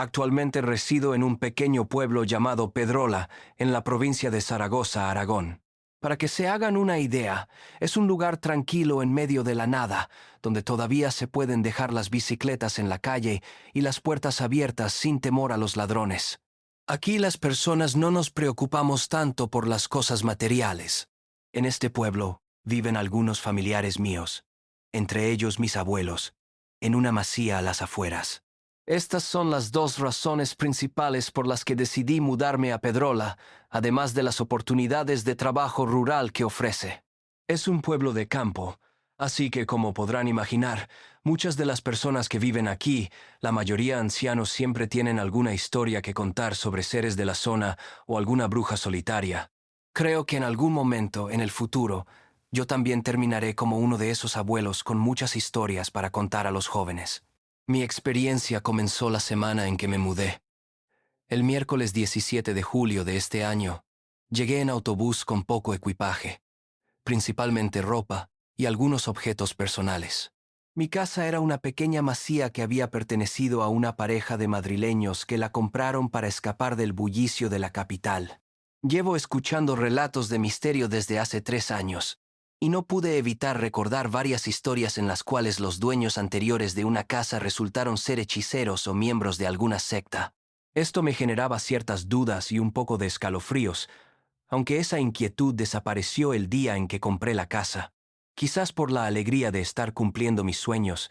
Actualmente resido en un pequeño pueblo llamado Pedrola, en la provincia de Zaragoza, Aragón. Para que se hagan una idea, es un lugar tranquilo en medio de la nada, donde todavía se pueden dejar las bicicletas en la calle y las puertas abiertas sin temor a los ladrones. Aquí las personas no nos preocupamos tanto por las cosas materiales. En este pueblo viven algunos familiares míos, entre ellos mis abuelos, en una masía a las afueras. Estas son las dos razones principales por las que decidí mudarme a Pedrola, además de las oportunidades de trabajo rural que ofrece. Es un pueblo de campo, así que como podrán imaginar, muchas de las personas que viven aquí, la mayoría ancianos, siempre tienen alguna historia que contar sobre seres de la zona o alguna bruja solitaria. Creo que en algún momento, en el futuro, yo también terminaré como uno de esos abuelos con muchas historias para contar a los jóvenes. Mi experiencia comenzó la semana en que me mudé. El miércoles 17 de julio de este año, llegué en autobús con poco equipaje, principalmente ropa y algunos objetos personales. Mi casa era una pequeña masía que había pertenecido a una pareja de madrileños que la compraron para escapar del bullicio de la capital. Llevo escuchando relatos de misterio desde hace 3 años, y no pude evitar recordar varias historias en las cuales los dueños anteriores de una casa resultaron ser hechiceros o miembros de alguna secta. Esto me generaba ciertas dudas y un poco de escalofríos, aunque esa inquietud desapareció el día en que compré la casa, quizás por la alegría de estar cumpliendo mis sueños,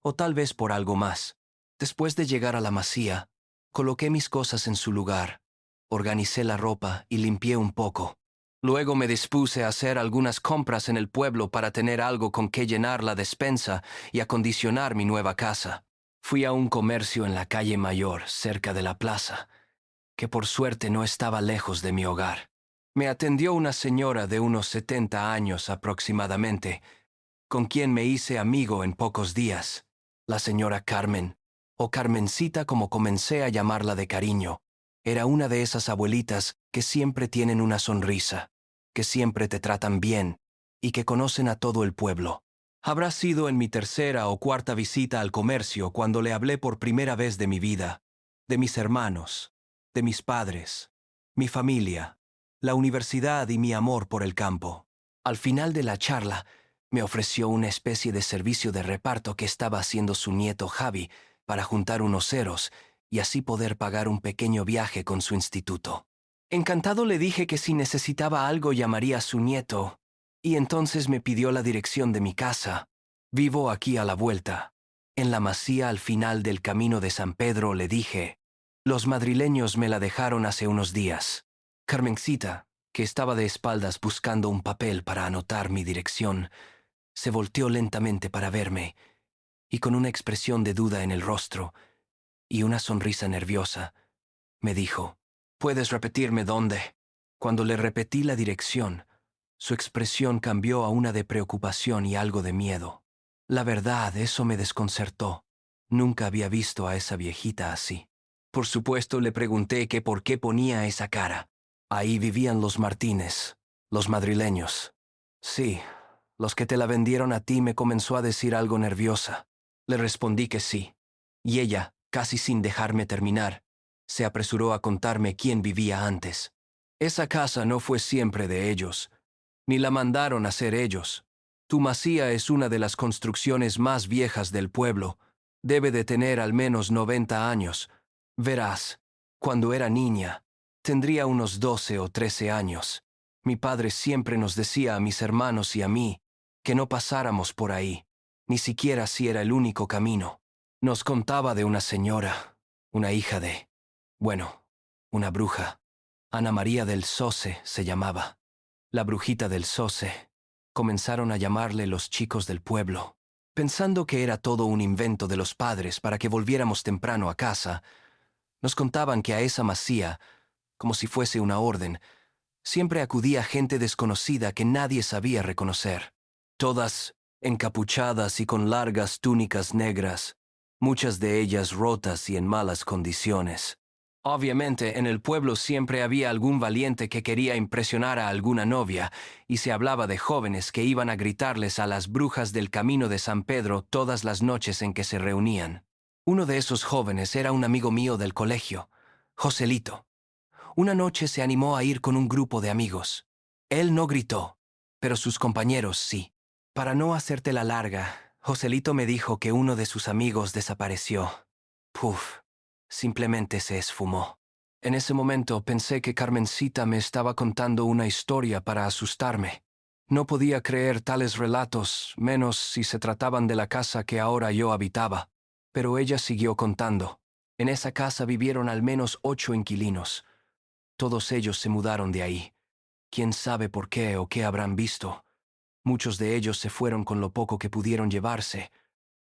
o tal vez por algo más. Después de llegar a la masía, coloqué mis cosas en su lugar, organicé la ropa y limpié un poco. Luego me dispuse a hacer algunas compras en el pueblo para tener algo con que llenar la despensa y acondicionar mi nueva casa. Fui a un comercio en la calle Mayor, cerca de la plaza, que por suerte no estaba lejos de mi hogar. Me atendió una señora de unos 70 años aproximadamente, con quien me hice amigo en pocos días. La señora Carmen, o Carmencita como comencé a llamarla de cariño, era una de esas abuelitas que siempre tienen una sonrisa, que siempre te tratan bien y que conocen a todo el pueblo. Habrá sido en mi tercera o cuarta visita al comercio cuando le hablé por primera vez de mi vida, de mis hermanos, de mis padres, mi familia, la universidad y mi amor por el campo. Al final de la charla, me ofreció una especie de servicio de reparto que estaba haciendo su nieto Javi para juntar unos ceros y así poder pagar un pequeño viaje con su instituto. Encantado le dije que si necesitaba algo llamaría a su nieto, y entonces me pidió la dirección de mi casa. Vivo aquí a la vuelta, en la masía al final del camino de San Pedro, le dije. Los madrileños me la dejaron hace unos días. Carmencita, que estaba de espaldas buscando un papel para anotar mi dirección, se volteó lentamente para verme, y con una expresión de duda en el rostro y una sonrisa nerviosa, me dijo, ¿puedes repetirme dónde? Cuando le repetí la dirección, su expresión cambió a una de preocupación y algo de miedo. La verdad, eso me desconcertó. Nunca había visto a esa viejita así. Por supuesto, le pregunté que por qué ponía esa cara. Ahí vivían los Martínez, los madrileños. Sí, los que te la vendieron a ti, me comenzó a decir algo nerviosa. Le respondí que sí, y ella, casi sin dejarme terminar, se apresuró a contarme quién vivía antes. Esa casa no fue siempre de ellos, ni la mandaron a ser ellos. Tu masía es una de las construcciones más viejas del pueblo. Debe de tener al menos 90 años. Verás, cuando era niña, tendría unos 12 o 13 años. Mi padre siempre nos decía a mis hermanos y a mí que no pasáramos por ahí, ni siquiera si era el único camino. Nos contaba de una señora, una hija de, bueno, una bruja. Ana María del Soce se llamaba. La brujita del Soce. Comenzaron a llamarle los chicos del pueblo. Pensando que era todo un invento de los padres para que volviéramos temprano a casa, nos contaban que a esa masía, como si fuese una orden, siempre acudía gente desconocida que nadie sabía reconocer. Todas encapuchadas y con largas túnicas negras, muchas de ellas rotas y en malas condiciones. Obviamente, en el pueblo siempre había algún valiente que quería impresionar a alguna novia, y se hablaba de jóvenes que iban a gritarles a las brujas del camino de San Pedro todas las noches en que se reunían. Uno de esos jóvenes era un amigo mío del colegio, Joselito. Una noche se animó a ir con un grupo de amigos. Él no gritó, pero sus compañeros sí. Para no hacerte la larga, Joselito me dijo que uno de sus amigos desapareció. Puf, simplemente se esfumó. En ese momento pensé que Carmencita me estaba contando una historia para asustarme. No podía creer tales relatos, menos si se trataban de la casa que ahora yo habitaba. Pero ella siguió contando. En esa casa vivieron al menos 8 inquilinos. Todos ellos se mudaron de ahí. ¿Quién sabe por qué o qué habrán visto? Muchos de ellos se fueron con lo poco que pudieron llevarse,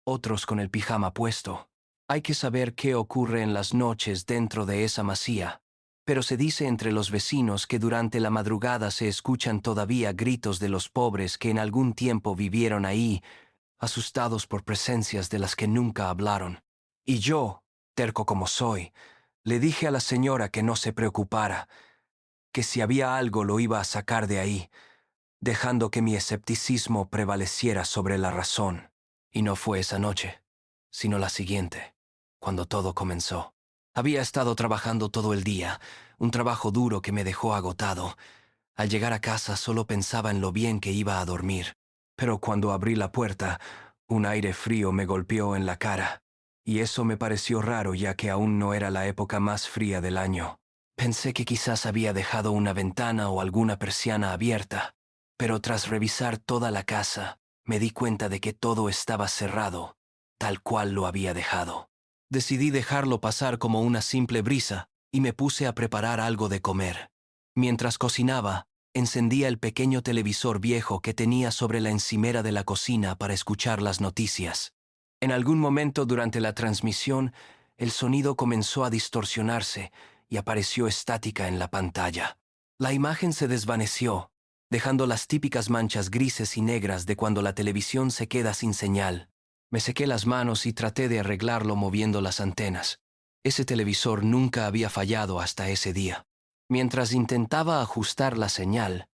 otros con el pijama puesto. Hay que saber qué ocurre en las noches dentro de esa masía, pero se dice entre los vecinos que durante la madrugada se escuchan todavía gritos de los pobres que en algún tiempo vivieron ahí, asustados por presencias de las que nunca hablaron. Y yo, terco como soy, le dije a la señora que no se preocupara, que si había algo lo iba a sacar de ahí, dejando que mi escepticismo prevaleciera sobre la razón. Y no fue esa noche, sino la siguiente, cuando todo comenzó. Había estado trabajando todo el día, un trabajo duro que me dejó agotado. Al llegar a casa solo pensaba en lo bien que iba a dormir. Pero cuando abrí la puerta, un aire frío me golpeó en la cara. Y eso me pareció raro ya que aún no era la época más fría del año. Pensé que quizás había dejado una ventana o alguna persiana abierta, pero tras revisar toda la casa, me di cuenta de que todo estaba cerrado, tal cual lo había dejado. Decidí dejarlo pasar como una simple brisa y me puse a preparar algo de comer. Mientras cocinaba, encendía el pequeño televisor viejo que tenía sobre la encimera de la cocina para escuchar las noticias. En algún momento durante la transmisión, el sonido comenzó a distorsionarse y apareció estática en la pantalla. La imagen se desvaneció, dejando las típicas manchas grises y negras de cuando la televisión se queda sin señal. Me sequé las manos y traté de arreglarlo moviendo las antenas. Ese televisor nunca había fallado hasta ese día. Mientras intentaba ajustar la señal,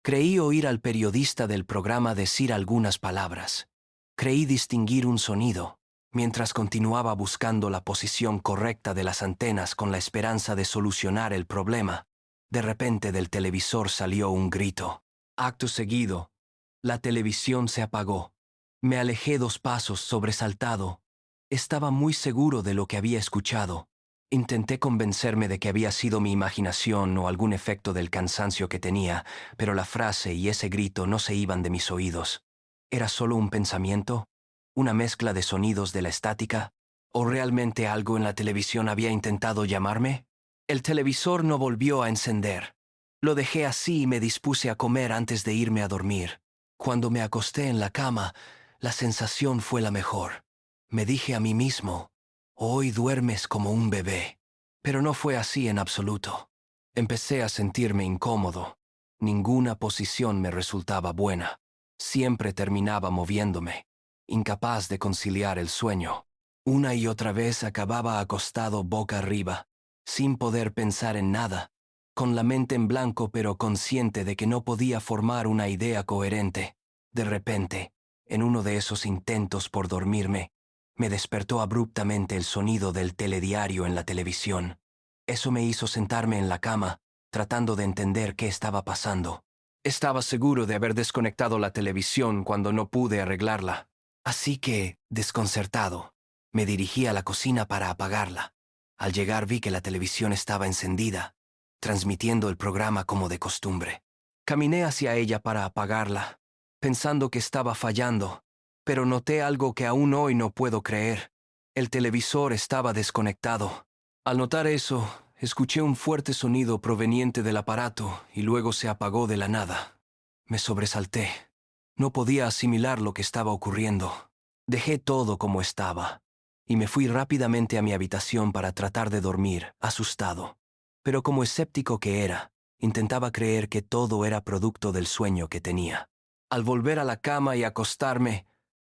creí oír al periodista del programa decir algunas palabras. Creí distinguir un sonido, mientras continuaba buscando la posición correcta de las antenas con la esperanza de solucionar el problema. De repente del televisor salió un grito. Acto seguido, la televisión se apagó. Me alejé 2 pasos sobresaltado. Estaba muy seguro de lo que había escuchado. Intenté convencerme de que había sido mi imaginación o algún efecto del cansancio que tenía, pero la frase y ese grito no se iban de mis oídos. ¿Era solo un pensamiento? ¿Una mezcla de sonidos de la estática? ¿O realmente algo en la televisión había intentado llamarme? El televisor no volvió a encender. Lo dejé así y me dispuse a comer antes de irme a dormir. Cuando me acosté en la cama, la sensación fue la mejor. Me dije a mí mismo, hoy duermes como un bebé. Pero no fue así en absoluto. Empecé a sentirme incómodo. Ninguna posición me resultaba buena. Siempre terminaba moviéndome, incapaz de conciliar el sueño. Una y otra vez acababa acostado boca arriba, sin poder pensar en nada, con la mente en blanco pero consciente de que no podía formar una idea coherente. De repente, en uno de esos intentos por dormirme, me despertó abruptamente el sonido del telediario en la televisión. Eso me hizo sentarme en la cama, tratando de entender qué estaba pasando. Estaba seguro de haber desconectado la televisión cuando no pude arreglarla. Así que, desconcertado, me dirigí a la cocina para apagarla. Al llegar vi que la televisión estaba encendida, transmitiendo el programa como de costumbre. Caminé hacia ella para apagarla, pensando que estaba fallando, pero noté algo que aún hoy no puedo creer. El televisor estaba desconectado. Al notar eso, escuché un fuerte sonido proveniente del aparato y luego se apagó de la nada. Me sobresalté. No podía asimilar lo que estaba ocurriendo. Dejé todo como estaba y me fui rápidamente a mi habitación para tratar de dormir, asustado. Pero como escéptico que era, intentaba creer que todo era producto del sueño que tenía. Al volver a la cama y acostarme,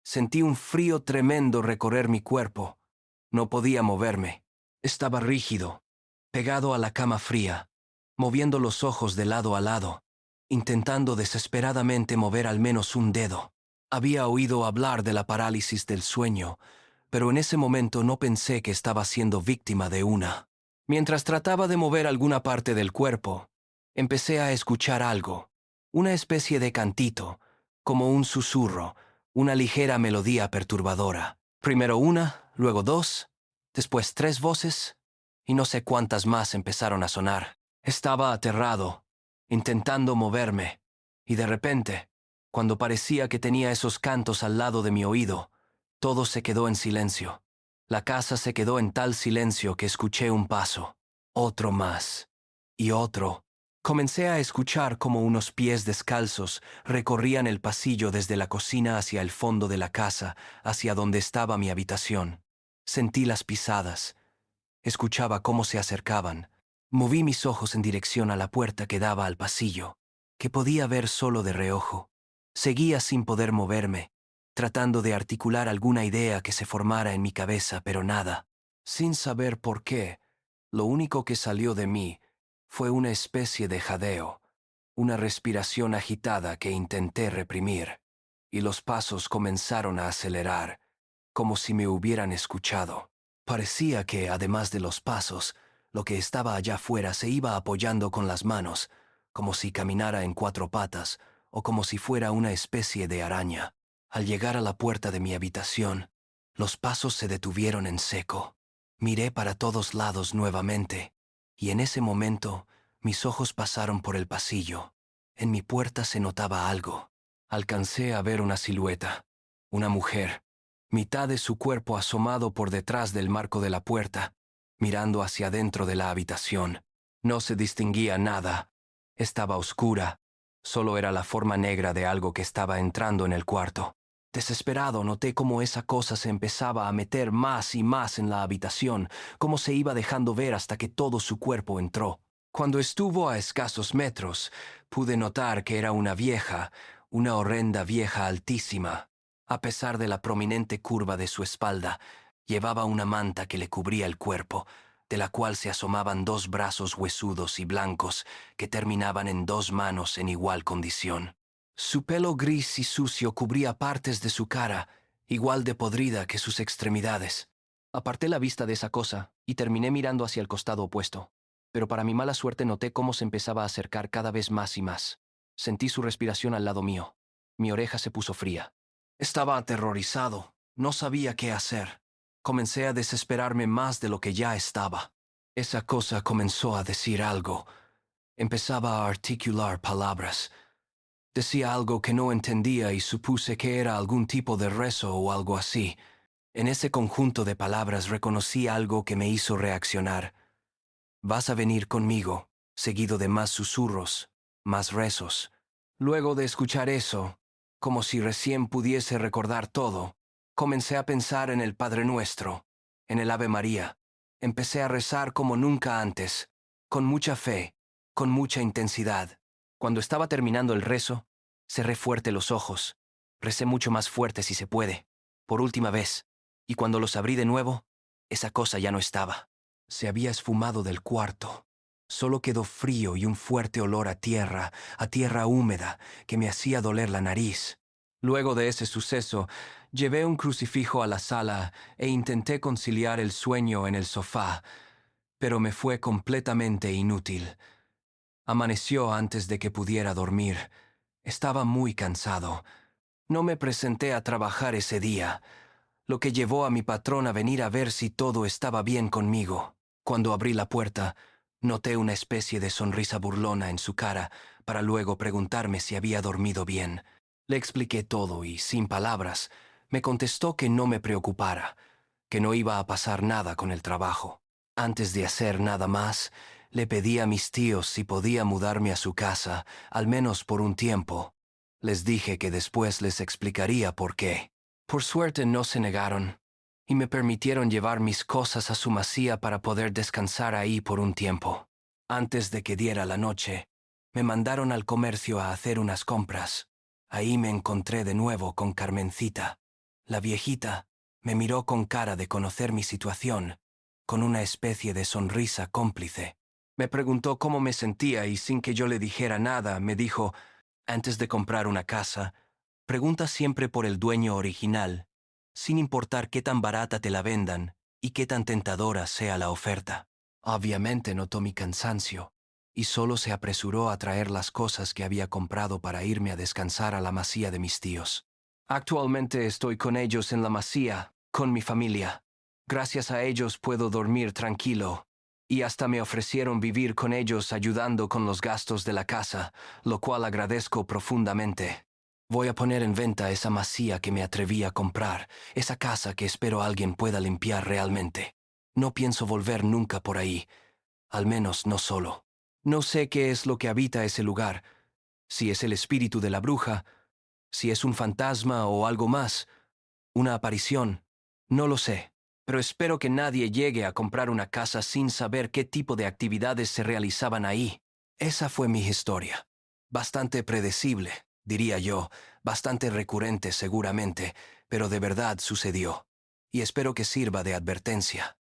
sentí un frío tremendo recorrer mi cuerpo. No podía moverme. Estaba rígido, pegado a la cama fría, moviendo los ojos de lado a lado, intentando desesperadamente mover al menos un dedo. Había oído hablar de la parálisis del sueño, pero en ese momento no pensé que estaba siendo víctima de una. Mientras trataba de mover alguna parte del cuerpo, empecé a escuchar algo, una especie de cantito, como un susurro, una ligera melodía perturbadora. Primero una, luego dos, después tres voces, y no sé cuántas más empezaron a sonar. Estaba aterrado, intentando moverme, y de repente, cuando parecía que tenía esos cantos al lado de mi oído, todo se quedó en silencio. La casa se quedó en tal silencio que escuché un paso, otro más, y otro. Comencé a escuchar como unos pies descalzos recorrían el pasillo desde la cocina hacia el fondo de la casa, hacia donde estaba mi habitación. Sentí las pisadas. Escuchaba cómo se acercaban. Moví mis ojos en dirección a la puerta que daba al pasillo, que podía ver solo de reojo. Seguía sin poder moverme, tratando de articular alguna idea que se formara en mi cabeza, pero nada. Sin saber por qué, lo único que salió de mí fue una especie de jadeo, una respiración agitada que intenté reprimir, y los pasos comenzaron a acelerar, como si me hubieran escuchado. Parecía que, además de los pasos, lo que estaba allá afuera se iba apoyando con las manos, como si caminara en cuatro patas o como si fuera una especie de araña. Al llegar a la puerta de mi habitación, los pasos se detuvieron en seco. Miré para todos lados nuevamente, y en ese momento mis ojos pasaron por el pasillo. En mi puerta se notaba algo. Alcancé a ver una silueta, una mujer, mitad de su cuerpo asomado por detrás del marco de la puerta, mirando hacia adentro de la habitación. No se distinguía nada. Estaba oscura. Solo era la forma negra de algo que estaba entrando en el cuarto. Desesperado noté cómo esa cosa se empezaba a meter más y más en la habitación, cómo se iba dejando ver hasta que todo su cuerpo entró. Cuando estuvo a escasos metros, pude notar que era una vieja, una horrenda vieja altísima. A pesar de la prominente curva de su espalda, llevaba una manta que le cubría el cuerpo, de la cual se asomaban dos brazos huesudos y blancos que terminaban en dos manos en igual condición. Su pelo gris y sucio cubría partes de su cara, igual de podrida que sus extremidades. Aparté la vista de esa cosa y terminé mirando hacia el costado opuesto, pero para mi mala suerte noté cómo se empezaba a acercar cada vez más y más. Sentí su respiración al lado mío. Mi oreja se puso fría. Estaba aterrorizado. No sabía qué hacer. Comencé a desesperarme más de lo que ya estaba. Esa cosa comenzó a decir algo. Empezaba a articular palabras. Decía algo que no entendía y supuse que era algún tipo de rezo o algo así. En ese conjunto de palabras reconocí algo que me hizo reaccionar. Vas a venir conmigo, seguido de más susurros, más rezos. Luego de escuchar eso, como si recién pudiese recordar todo, comencé a pensar en el Padre Nuestro, en el Ave María. Empecé a rezar como nunca antes, con mucha fe, con mucha intensidad. Cuando estaba terminando el rezo, cerré fuerte los ojos. Recé mucho más fuerte si se puede, por última vez, y cuando los abrí de nuevo, esa cosa ya no estaba. Se había esfumado del cuarto. Solo quedó frío y un fuerte olor a tierra húmeda, que me hacía doler la nariz. Luego de ese suceso, llevé un crucifijo a la sala e intenté conciliar el sueño en el sofá, pero me fue completamente inútil. Amaneció antes de que pudiera dormir. Estaba muy cansado. No me presenté a trabajar ese día, lo que llevó a mi patrón a venir a ver si todo estaba bien conmigo. Cuando abrí la puerta, noté una especie de sonrisa burlona en su cara, para luego preguntarme si había dormido bien. Le expliqué todo y, sin palabras, me contestó que no me preocupara, que no iba a pasar nada con el trabajo. Antes de hacer nada más, le pedí a mis tíos si podía mudarme a su casa, al menos por un tiempo. Les dije que después les explicaría por qué. Por suerte no se negaron, y me permitieron llevar mis cosas a su masía para poder descansar ahí por un tiempo. Antes de que diera la noche, me mandaron al comercio a hacer unas compras. Ahí me encontré de nuevo con Carmencita. La viejita me miró con cara de conocer mi situación, con una especie de sonrisa cómplice. Me preguntó cómo me sentía y sin que yo le dijera nada, me dijo: antes de comprar una casa, pregunta siempre por el dueño original. sin importar qué tan barata te la vendan y qué tan tentadora sea la oferta. Obviamente notó mi cansancio, y solo se apresuró a traer las cosas que había comprado para irme a descansar a la masía de mis tíos. Actualmente estoy con ellos en la masía, con mi familia. Gracias a ellos puedo dormir tranquilo, y hasta me ofrecieron vivir con ellos ayudando con los gastos de la casa, lo cual agradezco profundamente. Voy a poner en venta esa masía que me atreví a comprar, esa casa que espero alguien pueda limpiar realmente. No pienso volver nunca por ahí, al menos no solo. No sé qué es lo que habita ese lugar, si es el espíritu de la bruja, si es un fantasma o algo más, una aparición, no lo sé. Pero espero que nadie llegue a comprar una casa sin saber qué tipo de actividades se realizaban ahí. Esa fue mi historia. Bastante predecible, diría yo, bastante recurrente seguramente, pero de verdad sucedió. Y espero que sirva de advertencia.